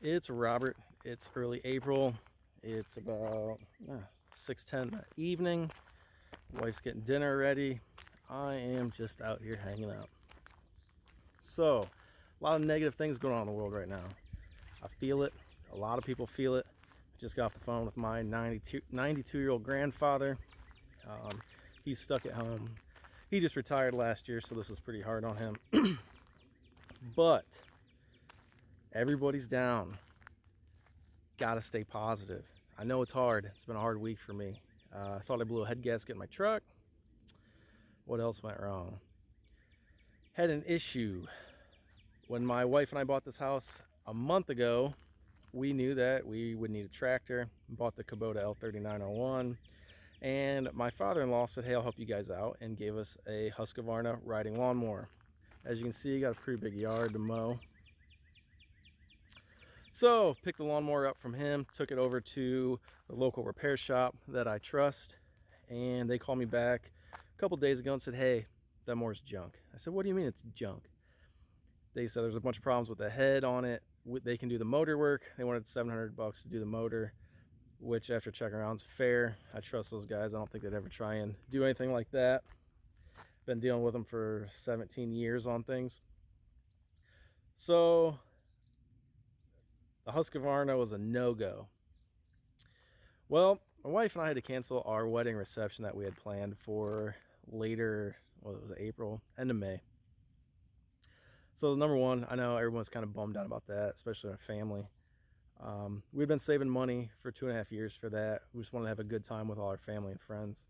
It's Robert. It's early April. It's about 6:10 that evening. Wife's getting dinner ready. I am just out here hanging out. So, a lot of negative things going on in the world right now. I feel it. A lot of people feel it. I just got off the phone with my 92-year-old grandfather. He's stuck at home. He just retired last year, so this was pretty hard on him. But everybody's down. Gotta stay positive. I know it's hard. It's been a hard week for me. I thought I blew a head gasket in my truck. What else went wrong? Had an issue. When my wife and I bought this house a month ago, we knew that we would need a tractor. Bought the Kubota L3901. And my father-in-law said, hey, I'll help you guys out, and gave us a Husqvarna riding lawnmower. As you can see, got a pretty big yard to mow. So, picked the lawnmower up from him, took it over to the local repair shop that I trust, and they called me back a couple days ago and said, hey, that mower's junk. I said, what do you mean it's junk? They said there's a bunch of problems with the head on it. They can do the motor work. They wanted $700 to do the motor, which after checking around is fair. I trust those guys. I don't think they'd ever try and do anything like that. Been dealing with them for 17 years on things. So the Husqvarna was a no-go. Well, my wife and I had to cancel our wedding reception that we had planned for later, well, it was April, end of May. So number one, I know everyone's kind of bummed out about that, especially our family. We've been saving money for 2.5 years for that. We just wanted to have a good time with all our family and friends.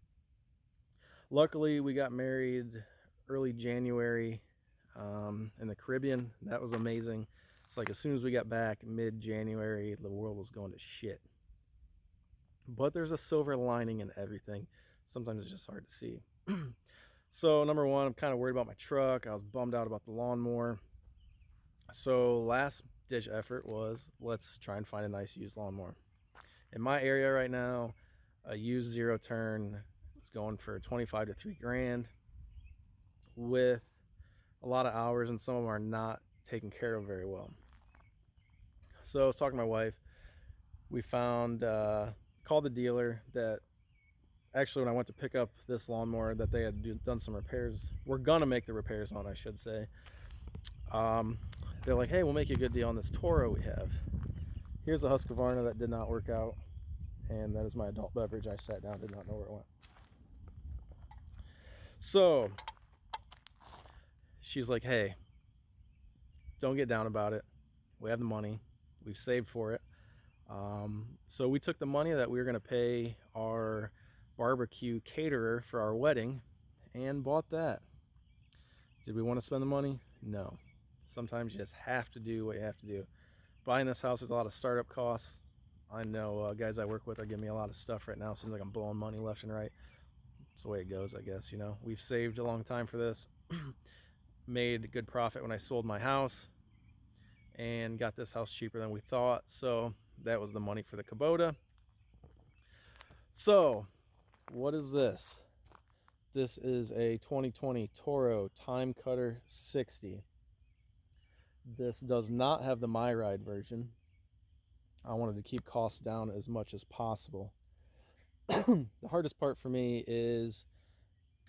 Luckily, we got married early January in the Caribbean. That was amazing. It's like as soon as we got back, mid-January, the world was going to shit. But there's a silver lining in everything. Sometimes it's just hard to see. So number one, I'm kind of worried about my truck. I was bummed out about the lawnmower. So last ditch effort was, let's try and find a nice used lawnmower. In my area right now, a used zero turn is going for 25 to 3 grand with a lot of hours, and some of them are not taken care of very well. So I was talking to my wife. We found, called the dealer that actually, when I went to pick up this lawnmower, that they had done some repairs. We're gonna make the repairs on, I should say. They're like, hey, we'll make you a good deal on this Toro we have. Here's a Husqvarna that did not work out, and that is my adult beverage. I sat down, did not know where it went. So she's like, hey, don't get down about it. We have the money. We've saved for it. So we took the money that we were going to pay our BBQ caterer for our wedding and bought that. Did we want to spend the money? No. Sometimes you just have to do what you have to do. Buying this house is a lot of startup costs. I know guys I work with are giving me a lot of stuff right now. Seems like I'm blowing money left and right. It's the way it goes, I guess. You know, we've saved a long time for this. Made a good profit when I sold my house and got this house cheaper than we thought. So that was the money for the Kubota. So what is this? This is a 2020 Toro Timecutter 60. This does not have the My Ride version. I wanted to keep costs down as much as possible. The hardest part for me is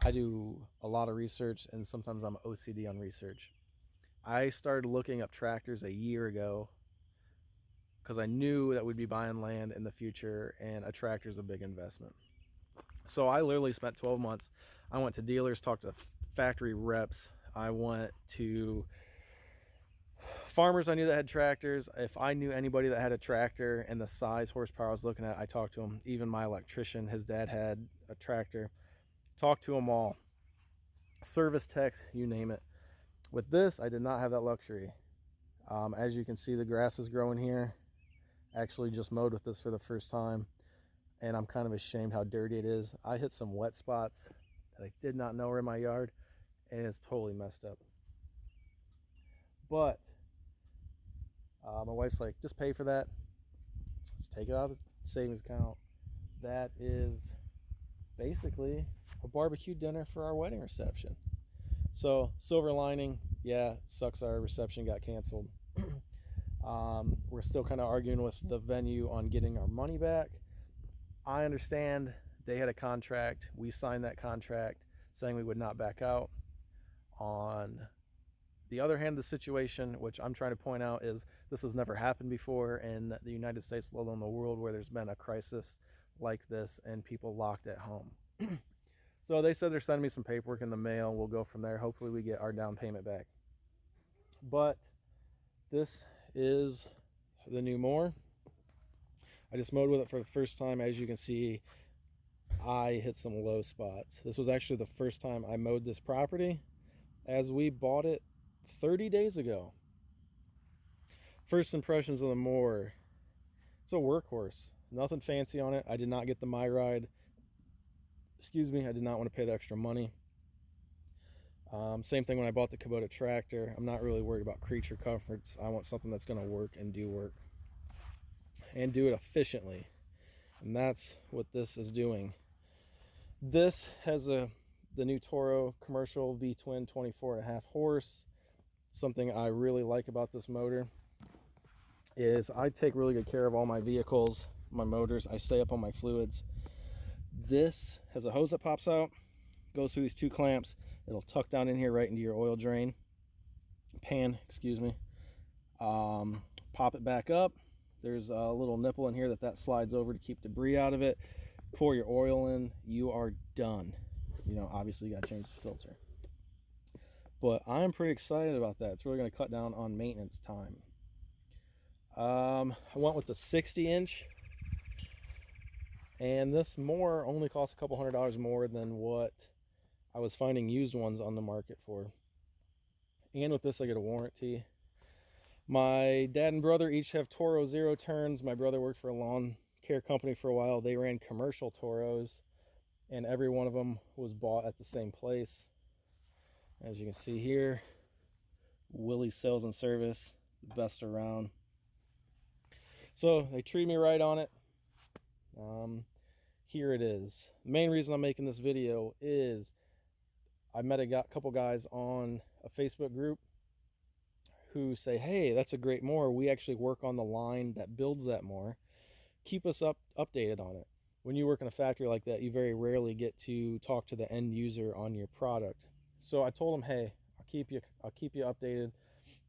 I do a lot of research, and sometimes I'm OCD on research. I started looking up tractors a year ago because I knew that we'd be buying land in the future, and a tractor is a big investment. So I literally spent 12 months. I went to dealers, talked to factory reps. I went to farmers I knew that had tractors. If I knew anybody that had a tractor and the size horsepower I was looking at, I talked to them. Even my electrician, his dad had a tractor. Talked to them all. Service techs, you name it. With this, I did not have that luxury. As you can see, the grass is growing here. Actually just mowed with this for the first time, and I'm kind of ashamed how dirty it is. I hit some wet spots that I did not know were in my yard, and it's totally messed up. But my wife's like, just pay for that. Just take it out of the savings account. That is basically a barbecue dinner for our wedding reception. So silver lining, yeah, sucks our reception got canceled. We're still kind of arguing with the venue on getting our money back. I understand they had a contract. We signed that contract saying we would not back out. On the other hand, the situation, which I'm trying to point out, is this has never happened before in the United States, let alone the world, where there's been a crisis like this and people locked at home. So they said they're sending me some paperwork in the mail. We'll go from there. Hopefully we get our down payment back. But this is the new mower. I just mowed with it for the first time. As you can see, I hit some low spots. This was actually the first time I mowed this property, as we bought it 30 days ago. First impressions of the mower. It's a workhorse. Nothing fancy on it. I did not get the My Ride. Excuse me, I did not want to pay the extra money. Same thing when I bought the Kubota tractor. I'm not really worried about creature comforts. I want something that's going to work and do work. And do it efficiently. And that's what this is doing. This has the new Toro commercial V-twin 24.5 horse. Something I really like about this motor is I take really good care of all my vehicles, my motors. I stay up on my fluids. This has a hose that pops out, goes through these two clamps. It'll tuck down in here right into your oil drain pan, excuse me. Pop it back up. There's a little nipple in here that slides over to keep debris out of it. Pour your oil in, you are done. You know, obviously you got to change the filter. But I'm pretty excited about that. It's really going to cut down on maintenance time. I went with the 60-inch. And this mower only costs a couple $100 more than what I was finding used ones on the market for. And with this, I get a warranty. My dad and brother each have Toro 0 turns. My brother worked for a lawn care company for a while. They ran commercial Toros, and every one of them was bought at the same place. As you can see here, Willie's Sales and Service, the best around. So they treat me right on it. Here it is. The main reason I'm making this video is I met a couple guys on a Facebook group who say, hey, that's a great mower. We actually work on the line that builds that mower. Keep us updated on it. When you work in a factory like that, you very rarely get to talk to the end user on your product. So I told them, hey, I'll keep you updated.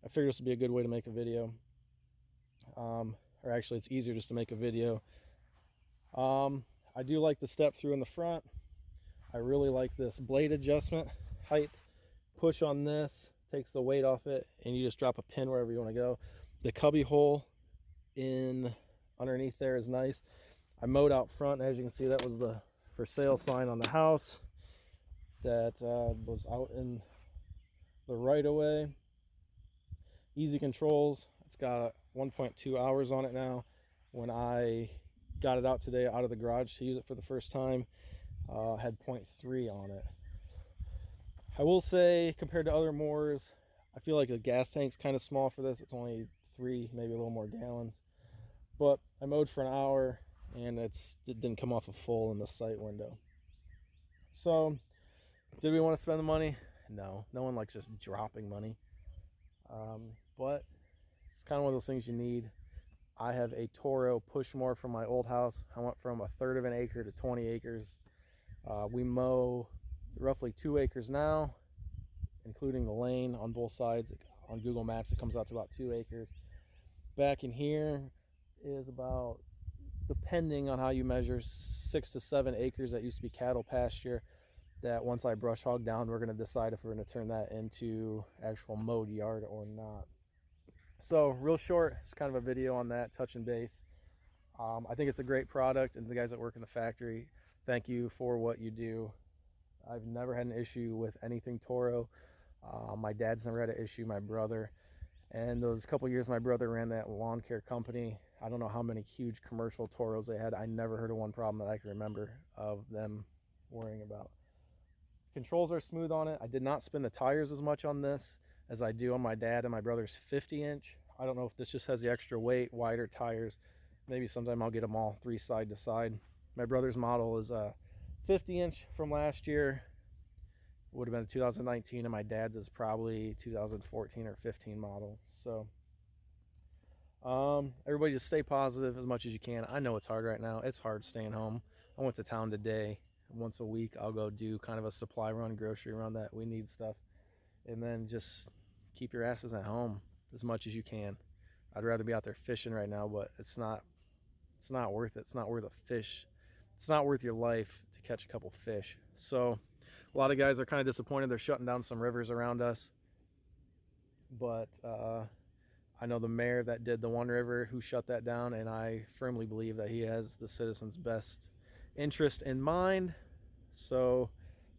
I figured this would be a good way to make a video. Or actually, it's easier just to make a video. I do like the step through in the front. I really like this blade adjustment height. Push on this, takes the weight off it, and you just drop a pin wherever you want to go. The cubby hole in underneath there is nice. I mowed out front. As you can see, that was the for sale sign on the house that was out in the right of way. Easy controls. It's got 1.2 hours on it now. When I got it out today out of the garage to use it for the first time, had 0.3 on it. I will say, compared to other mowers, I feel like the gas tank's kind of small for this. It's only 3, maybe a little more gallons. But I mowed for an hour, and it didn't come off a full in the sight window. So, did we want to spend the money? No. No one likes just dropping money. But it's kind of one of those things you need. I have a Toro push mower from my old house. I went from 1/3 of an acre to 20 acres. We mow roughly 2 acres now, including the lane on both sides. On Google Maps, it comes out to about 2 acres. Back in here is about, depending on how you measure, 6 to 7 acres that used to be cattle pasture, that once I brush hog down, we're going to decide if we're going to turn that into actual mowed yard or not. So real short, it's kind of a video on that, touching base. I think it's a great product, and the guys that work in the factory, thank you for what you do. I've never had an issue with anything Toro. My dad's never had an issue, my brother. And those couple years my brother ran that lawn care company, I don't know how many huge commercial Toros they had. I never heard of one problem that I can remember of them worrying about. Controls are smooth on it. I did not spin the tires as much on this as I do on my dad and my brother's 50-inch. I don't know if this just has the extra weight, wider tires. Maybe sometime I'll get them all 3 side to side. My brother's model is a 50-inch from last year. Would have been a 2019, and my dad's is probably 2014 or 15 model. So Everybody just stay positive as much as you can. I know it's hard right now. It's hard staying home. I went to town today. Once a week, I'll go do kind of a supply run, grocery run that we need stuff, and then just keep your asses at home as much as you can. I'd rather be out there fishing right now, but it's not. It's not worth it. It's not worth a fish. It's not worth your life to catch a couple fish. So, a lot of guys are kind of disappointed. They're shutting down some rivers around us, but I know the mayor that did the one river who shut that down, and I firmly believe that he has the citizens' best interest in mind. So,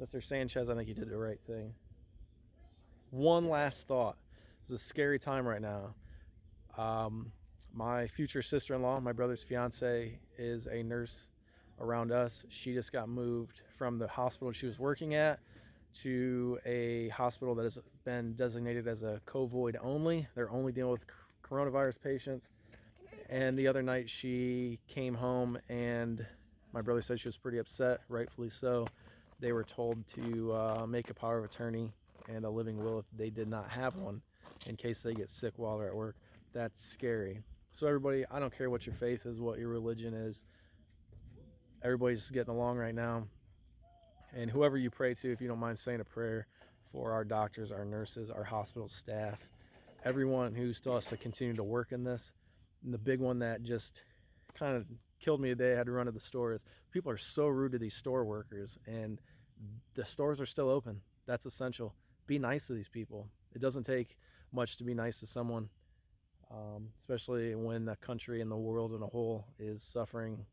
Mr. Sanchez, I think he did the right thing. One last thought. It's a scary time right now. Um, my future sister-in-law, my brother's fiance, is a nurse around us. She just got moved from the hospital she was working at to a hospital that has been designated as a COVID only. They're only dealing with coronavirus patients. And the other night she came home and my brother said she was pretty upset, rightfully so. They were told to make a power of attorney and a living will if they did not have one in case they get sick while they're at work. That's scary. So everybody, I don't care what your faith is, what your religion is. Everybody's getting along right now. And whoever you pray to, if you don't mind saying a prayer for our doctors, our nurses, our hospital staff, everyone who still has to continue to work in this. And the big one that just kind of killed me today, I had to run to the store, is people are so rude to these store workers, and the stores are still open. That's essential. Be nice to these people. It doesn't take much to be nice to someone, especially when the country and the world in a whole is suffering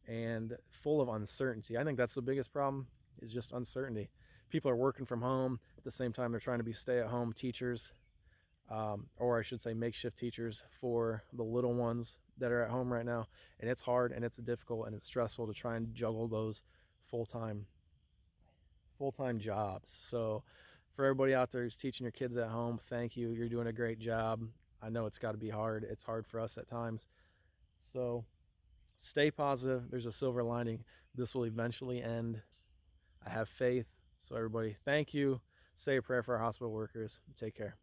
and full of uncertainty. I think that's the biggest problem, is just uncertainty. People are working from home. At the same time, they're trying to be stay-at-home teachers, or I should say makeshift teachers for the little ones that are at home right now. And it's hard and it's difficult and it's stressful to try and juggle those full-time jobs. So for everybody out there who's teaching your kids at home, thank you. You're doing a great job. I know it's got to be hard. It's hard for us at times. So stay positive. There's a silver lining. This will eventually end. I have faith. So everybody, thank you. Say a prayer for our hospital workers. Take care.